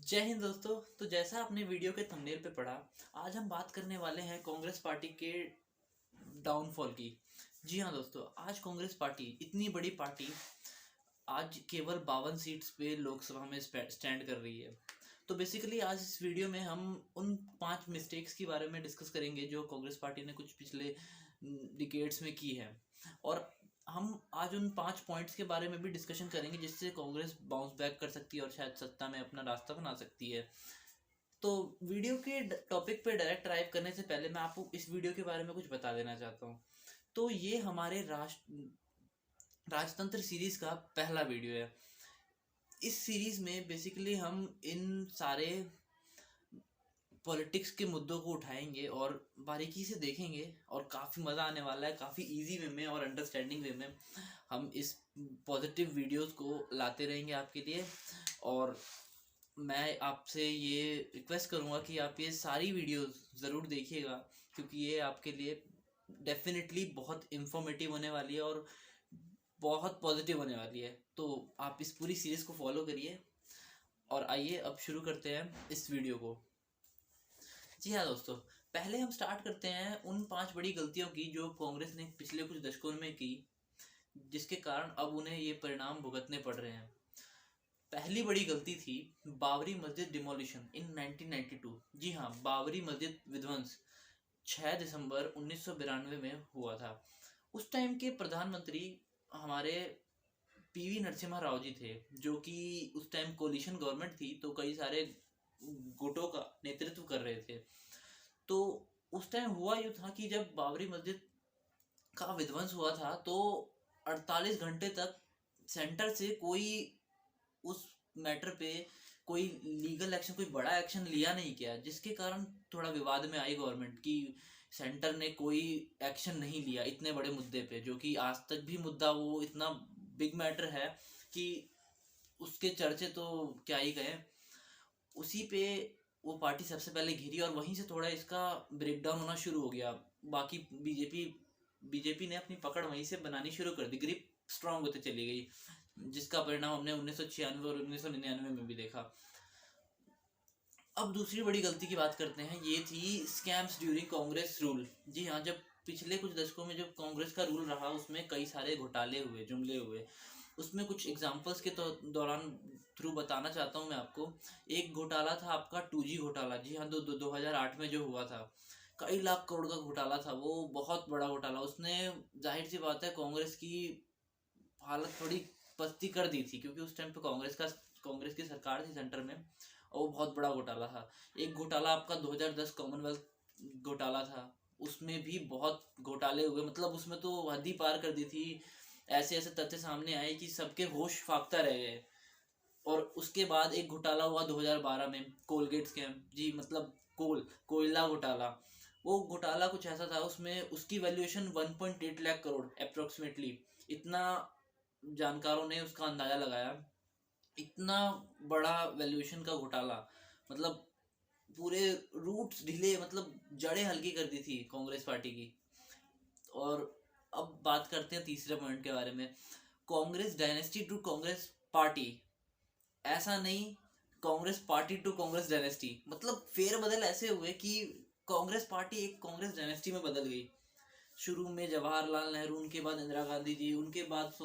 जय हिंद दोस्तों। तो जैसा आपने वीडियो के थंबनेल पे पढ़ा, आज हम बात करने वाले हैं कांग्रेस पार्टी के डाउनफॉल की। जी हाँ दोस्तों, आज कांग्रेस पार्टी इतनी बड़ी पार्टी आज केवल 52 सीट्स पे लोकसभा में स्टैंड कर रही है। तो बेसिकली आज इस वीडियो में हम उन 5 मिस्टेक्स के बारे में डिस्कस करेंगे जो कांग्रेस पार्टी ने कुछ पिछले डिकेड्स में की है। और हम आज उन 5 पॉइंट्स के बारे में भी डिस्कशन करेंगे जिससे कांग्रेस बाउंस बैक कर सकती है और शायद सत्ता में अपना रास्ता बना सकती है। तो वीडियो के टॉपिक पे डायरेक्ट ड्राइव करने से पहले मैं आपको इस वीडियो के बारे में कुछ बता देना चाहता हूँ। तो ये हमारे राजतंत्र सीरीज का पहला वीडियो है। इस सीरीज में बेसिकली हम इन सारे पॉलिटिक्स के मुद्दों को उठाएंगे और बारीकी से देखेंगे और काफ़ी मज़ा आने वाला है। काफ़ी इजी वे में और अंडरस्टैंडिंग वे में हम इस पॉजिटिव वीडियोस को लाते रहेंगे आपके लिए। और मैं आपसे ये रिक्वेस्ट करूँगा कि आप ये सारी वीडियोस ज़रूर देखिएगा, क्योंकि ये आपके लिए डेफिनेटली बहुत इन्फॉर्मेटिव होने वाली है और बहुत पॉजिटिव होने वाली है। तो आप इस पूरी सीरीज़ को फॉलो करिए और आइए अब शुरू करते हैं इस वीडियो को। जी हाँ दोस्तों, पहले हम स्टार्ट करते हैं उन 5 बड़ी गलतियों की जो कांग्रेस ने पिछले कुछ दशकों में की, जिसके कारण अब उन्हें ये परिणाम भुगतने पड़ रहे हैं। पहली बड़ी गलती थी बाबरी मस्जिद डिमोलिशन इन 1992। जी हाँ, बाबरी मस्जिद विध्वंस 6 दिसंबर 1992 में हुआ था। उस टाइम के प्रधानमंत्री हमारे पीवी नरसिम्हा राव जी थे, जो कि उस टाइम कोलिशन गवर्नमेंट थी, तो कई सारे गुटों का नेतृत्व कर रहे थे। तो उस टाइम हुआ यूँ था कि जब बाबरी मस्जिद का विध्वंस हुआ था तो 48 घंटे तक सेंटर से कोई उस मैटर पे कोई लीगल एक्शन, कोई बड़ा एक्शन लिया नहीं गया, जिसके कारण थोड़ा विवाद में आई गवर्नमेंट कि सेंटर ने कोई एक्शन नहीं लिया इतने बड़े मुद्दे पे, जो कि आज तक भी मुद्दा वो इतना बिग मैटर है कि उसके चर्चे तो क्या ही कहें। उसी पे वो पार्टी सबसे पहले घिरी और वहीं से थोड़ा इसका ब्रेकडाउन होना शुरू हो गया। बाकी बीजेपी ने अपनी पकड़ वहीं से बनानी शुरू कर दी, ग्रिप स्ट्रांग होते चली गई, जिसका परिणाम हमने 1996 और 1999 में भी देखा। अब दूसरी बड़ी गलती की बात करते हैं, ये थी स्कैम्स ड्यूरिंग कांग्रेस रूल। जी हाँ, जब पिछले कुछ दशकों में जब कांग्रेस का रूल रहा उसमें कई सारे घोटाले हुए, जुमले हुए। उसमें कुछ एग्जांपल्स के दौरान थ्रू बताना चाहता हूँ मैं आपको। एक घोटाला था आपका 2G घोटाला। जी हाँ, 2008 में जो हुआ था, कई लाख करोड़ का घोटाला था वो, बहुत बड़ा घोटाला। उसने जाहिर सी बात है कांग्रेस की हालत थोड़ी पस्ती कर दी थी, क्योंकि उस टाइम पे कांग्रेस की सरकार थी सेंटर में और वो बहुत बड़ा घोटाला था। एक घोटाला आपका 2010 कॉमनवेल्थ घोटाला था, उसमें भी बहुत घोटाले हुए, मतलब उसमें तो हद ही पार कर दी थी। ऐसे ऐसे तथ्य सामने आए कि सबके होश फाख्ता रह गए। और उसके बाद एक घोटाला हुआ 2012 में, कोलगेट स्कैम। जी मतलब कोयला घोटाला। वो घोटाला कुछ ऐसा था, उसमें उसकी वैल्यूएशन 1.8 लाख करोड़ अप्रोक्सीमेटली, इतना जानकारों ने उसका अंदाजा लगाया। इतना बड़ा वैल्यूएशन का घोटाला, मतलब पूरे रूट्स ढीले, मतलब जड़ें हल्की कर दी थी कांग्रेस पार्टी की। और अब बात करते हैं तीसरे पॉइंट के बारे में, Congress dynasty to Congress party. ऐसा नहीं, Congress party to Congress dynasty, मतलब फेरबदल ऐसे हुए कि कांग्रेस पार्टी एक कांग्रेस डायनेस्टी में बदल गई। शुरू में जवाहरलाल नेहरू, उनके बाद इंदिरा गांधी जी, उनके बाद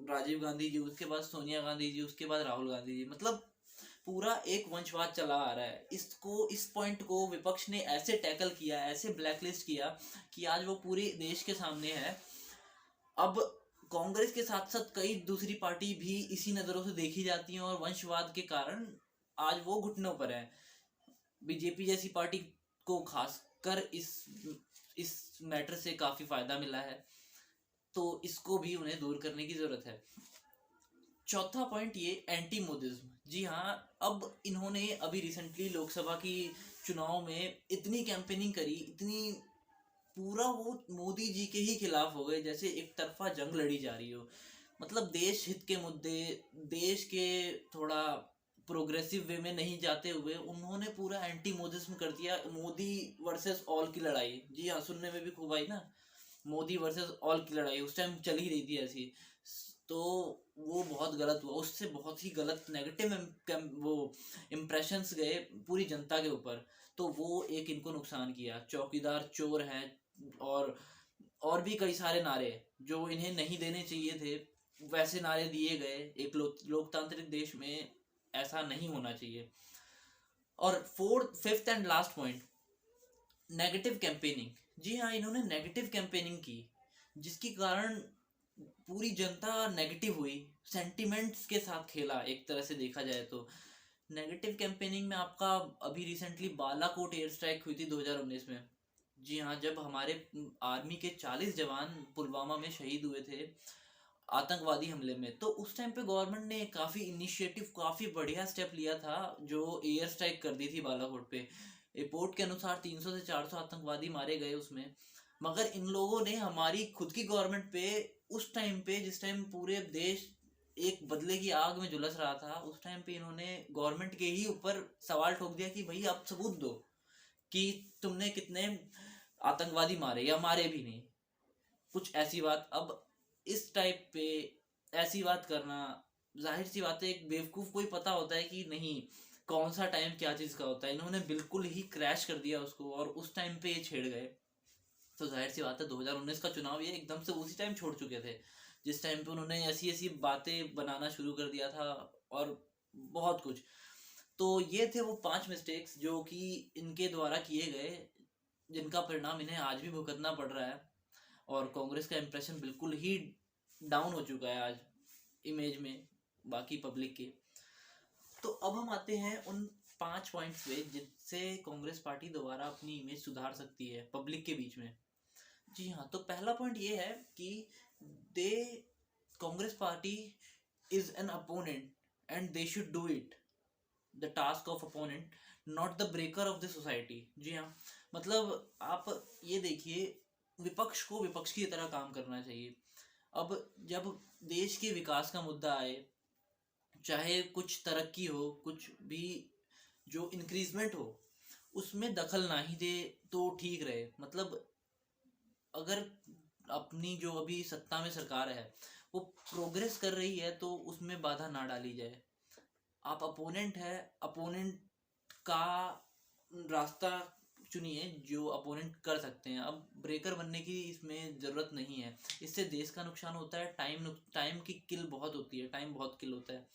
राजीव गांधी जी, उसके बाद सोनिया गांधी जी, उसके बाद राहुल गांधी जी। मतलब पूरा एक वंशवाद चला आ रहा है। इस पॉइंट को विपक्ष ने ऐसे टैकल किया, ऐसे ब्लैकलिस्ट किया कि आज वो पूरे देश के सामने है। अब कांग्रेस के साथ साथ कई दूसरी पार्टी भी इसी नज़रों से देखी जाती हैं और वंशवाद के कारण आज वो घुटनों पर है। बीजेपी जैसी पार्टी को खासकर इस मैटर से काफ़ी फायदा मिला है, तो इसको भी उन्हें दूर करने की ज़रूरत है। चौथा पॉइंट, ये एंटी मोदिज्म। जी हाँ, अब इन्होंने अभी रिसेंटली लोकसभा की चुनाव में इतनी कैंपेनिंग करी, इतनी, पूरा वो मोदी जी के ही खिलाफ हो गए, जैसे एक तरफा जंग लड़ी जा रही हो। मतलब देश हित के मुद्दे, देश के थोड़ा प्रोग्रेसिव वे में नहीं जाते हुए उन्होंने पूरा एंटी मोदिज्म कर दिया। मोदी वर्सेस ऑल की लड़ाई। जी हाँ, सुनने में भी खूब आई ना, मोदी वर्सेस ऑल की लड़ाई उस टाइम चल ही रही थी ऐसी। तो वो बहुत गलत हुआ, उससे बहुत ही गलत नेगेटिव वो इम्प्रेशंस गए पूरी जनता के ऊपर। तो वो एक इनको नुकसान किया, चौकीदार चोर है और भी कई सारे नारे जो इन्हें नहीं देने चाहिए थे, वैसे नारे दिए गए। एक लोकतांत्रिक देश में ऐसा नहीं होना चाहिए। और fifth and last point, negative campaigning. जी हाँ, इन्होंने नेगेटिव कैंपेनिंग की, जिसके कारण पूरी जनता नेगेटिव हुई, सेंटिमेंट्स के साथ खेला एक तरह से देखा जाए तो। नेगेटिव कैंपेनिंग में आपका अभी रिसेंटली बालाकोट एयर स्ट्राइक हुई थी 2019 में। जी हाँ, जब हमारे आर्मी के 40 जवान पुलवामा में शहीद हुए थे आतंकवादी हमले में, तो उस टाइम पे गवर्नमेंट ने काफ़ी इनिशिएटिव, काफ़ी बढ़िया स्टेप लिया था, जो एयर स्ट्राइक कर दी थी बालाकोट पे। रिपोर्ट के अनुसार 300 से 400 आतंकवादी मारे गए उसमें। मगर इन लोगों ने हमारी खुद की गवर्नमेंट पे उस टाइम पे, जिस टाइम पूरे देश एक बदले की आग में झुलस रहा था, उस टाइम पे इन्होंने गवर्नमेंट के ही ऊपर सवाल ठोक दिया कि भाई आप सबूत दो कि तुमने कितने आतंकवादी मारे या मारे भी नहीं, कुछ ऐसी बात। अब इस टाइप पे ऐसी बात करना, जाहिर सी बात है एक बेवकूफ को ही पता होता है कि नहीं कौन सा टाइम क्या चीज का होता है। इन्होंने बिल्कुल ही क्रैश कर दिया उसको और उस टाइम पे ये छेड़ गए। तो जाहिर सी बात है 2019 का चुनाव ये एकदम से उसी टाइम छोड़ चुके थे, जिस टाइम पे उन्होंने ऐसी ऐसी बातें बनाना शुरू कर दिया था और बहुत कुछ। तो ये थे वो 5 मिस्टेक्स जो कि इनके द्वारा किए गए, जिनका परिणाम इन्हें आज भी भुगतना पड़ रहा है। और कांग्रेस का इंप्रेशन बिल्कुल ही डाउन हो चुका है आज इमेज में बाकी पब्लिक के। तो अब हम आते हैं उन 5 पॉइंट्स पे जिससे कांग्रेस पार्टी दोबारा अपनी इमेज सुधार सकती है पब्लिक के बीच में। जी हाँ, तो पहला पॉइंट ये है कि they Congress party is an opponent and they should do it the task of opponent, not the breaker of the society. जी हाँ, मतलब आप ये देखिए, विपक्ष को विपक्ष की तरह काम करना चाहिए। अब जब देश के विकास का मुद्दा आए, चाहे कुछ तरक्की हो, कुछ भी जो इंक्रीजमेंट हो, उसमें दखल ना ही दे तो ठीक रहे। मतलब अगर अपनी जो अभी सत्ता में सरकार है वो प्रोग्रेस कर रही है तो उसमें बाधा ना डाली जाए। आप अपोनेंट है, अपोनेंट का रास्ता चुनिए जो अपोनेंट कर सकते हैं। अब ब्रेकर बनने की इसमें ज़रूरत नहीं है, इससे देश का नुकसान होता है, टाइम की किल बहुत होती है, टाइम बहुत किल होता है।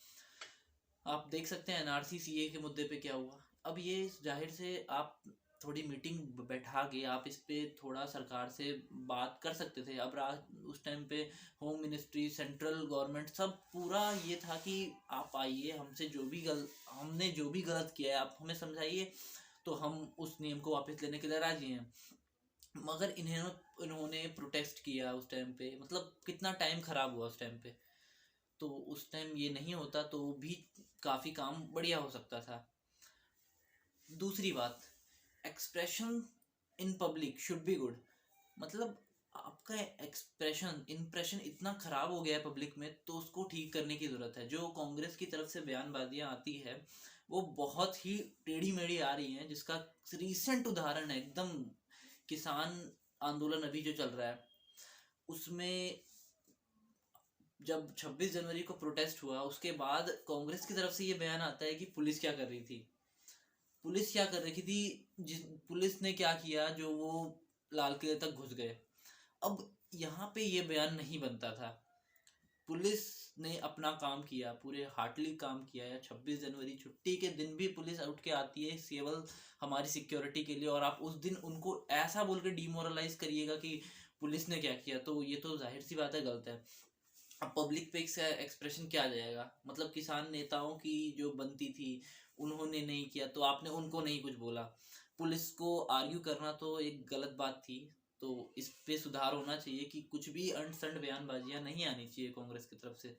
आप देख सकते हैं एनआरसी सीए के मुद्दे पे क्या हुआ। अब ये जाहिर से आप थोड़ी मीटिंग बैठा के आप इस पे थोड़ा सरकार से बात कर सकते थे। अब उस टाइम पे होम मिनिस्ट्री, सेंट्रल गवर्नमेंट, सब पूरा ये था कि आप आइए, हमसे हमने जो भी गलत किया है आप हमें समझाइए, तो हम उस नियम को वापस लेने के लिए राजी हैं। मगर इन्होंने प्रोटेस्ट किया उस टाइम पे, मतलब कितना टाइम खराब हुआ उस टाइम पे। तो उस टाइम ये नहीं होता तो भी काफ़ी काम बढ़िया हो सकता था। दूसरी बात, expression in public should be good. मतलब आपका इंप्रेशन इतना खराब हो गया है पब्लिक में, तो उसको ठीक करने की ज़रूरत है। जो कांग्रेस की तरफ से बयानबाजियाँ आती है वो बहुत ही टेढ़ी मेढ़ी आ रही हैं, जिसका रिसेंट उदाहरण है एकदम किसान आंदोलन अभी जो चल रहा है उसमें। जब 26 जनवरी को प्रोटेस्ट हुआ उसके बाद कांग्रेस की तरफ से ये बयान आता है कि पुलिस क्या कर रही थी, पुलिस ने क्या किया जो वो लाल किले तक घुस गए। अब यहाँ पे ये बयान नहीं बनता था। पुलिस ने अपना काम किया, पूरे हार्टली काम किया है। 26 जनवरी छुट्टी के दिन भी पुलिस उठ के आती है केवल हमारी सिक्योरिटी के लिए, और आप उस दिन उनको ऐसा बोल के डिमोरलाइज करिएगा कि पुलिस ने क्या किया, तो ये तो जाहिर सी बात है गलत है। अब पब्लिक पे इसका एक्सप्रेशन क्या जाएगा। मतलब किसान नेताओं की जो बनती थी उन्होंने नहीं किया तो आपने उनको नहीं कुछ बोला। पुलिस को आर्ग्यू करना तो एक गलत बात थी। तो इस पे सुधार होना चाहिए कि कुछ भी अंट बयानबाजियां नहीं आनी चाहिए कांग्रेस की तरफ से।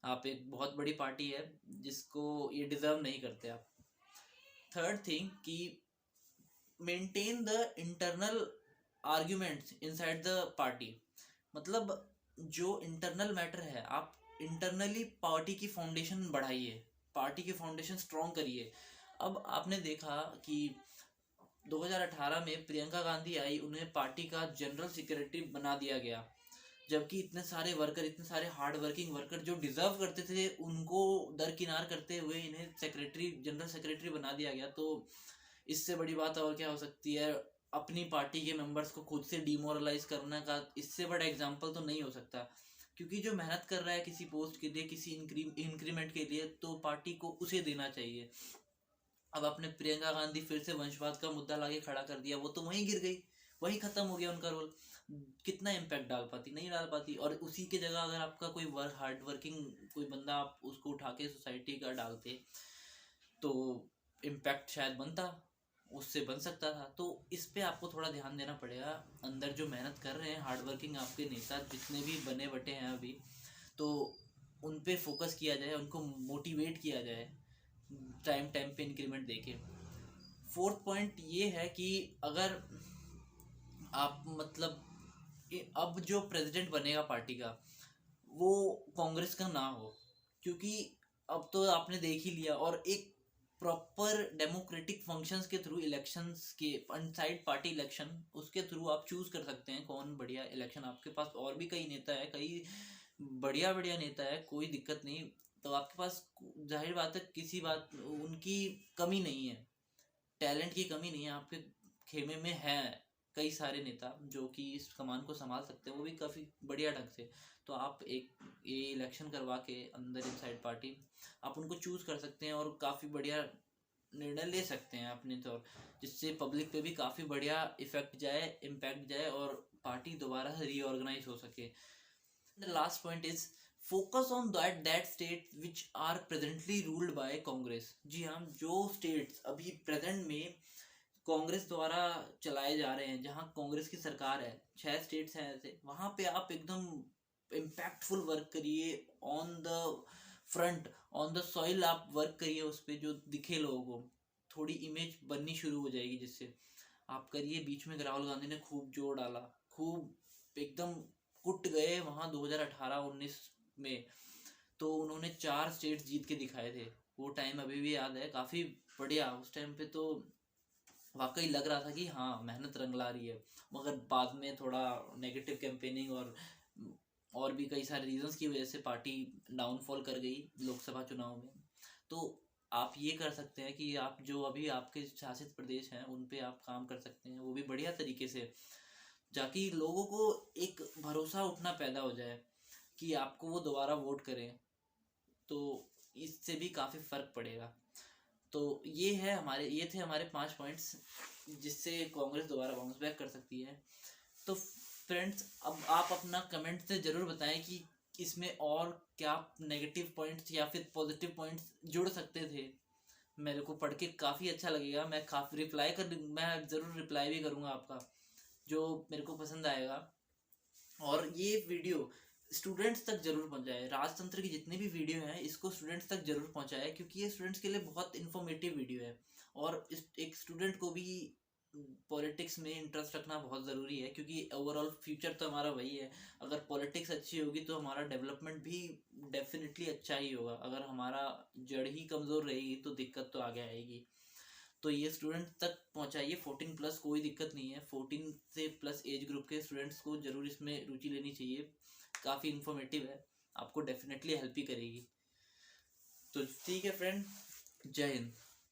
आप एक बहुत बड़ी पार्टी है जिसको ये डिजर्व नहीं करते आप। थर्ड थिंग कि maintain the internal arguments inside the party. मतलब जो इंटरनल मैटर है आप इंटरनली पार्टी की फाउंडेशन बढ़ाइए, पार्टी की फाउंडेशन स्ट्रॉन्ग करिए। अब आपने देखा कि 2018 में प्रियंका गांधी आई, उन्हें पार्टी का जनरल सेक्रेटरी बना दिया गया, जबकि इतने सारे वर्कर, इतने सारे हार्ड वर्किंग वर्कर जो डिजर्व करते थे, उनको दरकिनार करते हुए इन्हें सेक्रेटरी, जनरल सेक्रेटरी बना दिया गया। तो इससे बड़ी बात और क्या हो सकती है? अपनी पार्टी के मेंबर्स को खुद से डिमोरलाइज करने का इससे बड़ा एग्जाम्पल तो नहीं हो सकता। क्योंकि जो मेहनत कर रहा है किसी पोस्ट के लिए, किसी इंक्रीमेंट के लिए, तो पार्टी को उसे देना चाहिए। अब आपने प्रियंका गांधी फिर से वंशवाद का मुद्दा लाके खड़ा कर दिया, वो तो वहीं गिर गई, वहीं खत्म हो गया उनका रोल। कितना इम्पैक्ट डाल पाती? नहीं डाल पाती। और उसी के जगह अगर आपका कोई हार्ड वर्किंग कोई बंदा, आप उसको उठा के सोसाइटी का डालते तो इम्पैक्ट शायद बनता, उससे बन सकता था। तो इस पे आपको थोड़ा ध्यान देना पड़ेगा। अंदर जो मेहनत कर रहे हैं हार्ड वर्किंग आपके नेता जितने भी बने बटे हैं अभी, तो उन पे फोकस किया जाए, उनको मोटिवेट किया जाए टाइम टाइम पे इंक्रीमेंट देके। फोर्थ पॉइंट ये है कि अगर आप मतलब अब जो प्रेसिडेंट बनेगा पार्टी का, वो कांग्रेस का ना हो। क्योंकि अब तो आपने देख ही लिया, और एक प्रॉपर डेमोक्रेटिक फंक्शंस के थ्रू, इलेक्शंस के अनसाइड पार्टी इलेक्शन, उसके थ्रू आप चूज कर सकते हैं कौन बढ़िया इलेक्शन। आपके पास और भी कई नेता है, कई बढ़िया बढ़िया नेता है, कोई दिक्कत नहीं। तो आपके पास जाहिर बात है किसी बात उनकी कमी नहीं है, टैलेंट की कमी नहीं है, आपके खेमे में है कई सारे नेता जो कि इस कमान को संभाल सकते हैं, वो भी काफ़ी बढ़िया ढंग से। तो आप एक ये इलेक्शन करवा के अंदर इनसाइड पार्टी आप उनको चूज कर सकते हैं और काफ़ी बढ़िया निर्णय ले सकते हैं अपने तौर, जिससे पब्लिक पे भी काफ़ी बढ़िया इफेक्ट जाए, इम्पैक्ट जाए, और पार्टी दोबारा रीऑर्गेनाइज हो सके। The last point is focus on that state which are presently ruled by Congress. जी हाँ, जो स्टेट्स अभी प्रेजेंट में कांग्रेस द्वारा चलाए जा रहे हैं, जहाँ कांग्रेस की सरकार है, 6 स्टेट्स हैं ऐसे, वहाँ पे आप एकदम इम्पैक्टफुल वर्क करिए, on the front, on the soil आप वर्क करिए, उस पर जो दिखे लोगों को, थोड़ी इमेज बननी शुरू हो जाएगी, जिससे आप करिए। बीच में राहुल गांधी ने खूब जोर डाला, खूब एकदम कुट गए वहाँ 2018-19 में, तो उन्होंने 4 स्टेट्स जीत के दिखाए थे। वो टाइम अभी भी याद है, काफ़ी बढ़िया। उस टाइम पे तो वाकई लग रहा था कि हाँ मेहनत रंग ला रही है। मगर बाद में थोड़ा नेगेटिव कैंपेनिंग और भी कई सारे रीजंस की वजह से पार्टी डाउनफॉल कर गई लोकसभा चुनाव में। तो आप ये कर सकते हैं कि आप जो अभी आपके शासित प्रदेश हैं उन पे आप काम कर सकते हैं, वो भी बढ़िया तरीके से, जाकि लोगों को एक भरोसा उठना पैदा हो जाए कि आपको वो दोबारा वोट करें। तो इससे भी काफ़ी फर्क पड़ेगा। तो ये थे हमारे 5 पॉइंट्स जिससे कांग्रेस दोबारा बाउंस बैक कर सकती है। तो फ्रेंड्स, अब आप अपना कमेंट से ज़रूर बताएं कि इसमें और क्या नेगेटिव पॉइंट्स या फिर पॉजिटिव पॉइंट्स जुड़ सकते थे। मेरे को पढ़ के काफ़ी अच्छा लगेगा। मैं ज़रूर रिप्लाई भी करूँगा आपका, जो मेरे को पसंद आएगा। और ये वीडियो स्टूडेंट्स तक जरूर पहुंचाए। राजतंत्र की जितनी भी वीडियो हैं इसको स्टूडेंट्स तक जरूर पहुंचाए, क्योंकि ये स्टूडेंट्स के लिए बहुत इन्फॉर्मेटिव वीडियो है। और एक स्टूडेंट को भी पॉलिटिक्स में इंटरेस्ट रखना बहुत ज़रूरी है, क्योंकि ओवरऑल फ्यूचर तो हमारा वही है। अगर पॉलिटिक्स अच्छी होगी तो हमारा डेवलपमेंट भी डेफिनेटली अच्छा ही होगा। अगर हमारा जड़ ही कमज़ोर रहेगी तो दिक्कत तो आगे आएगी। तो ये स्टूडेंट तक पहुंचाइए। 14+ कोई दिक्कत नहीं है, 14 से प्लस एज ग्रुप के स्टूडेंट्स को जरूर इसमें रुचि लेनी चाहिए। काफ़ी इन्फॉर्मेटिव है, आपको डेफिनेटली हेल्प ही करेगी। तो ठीक है फ्रेंड, जय हिंद।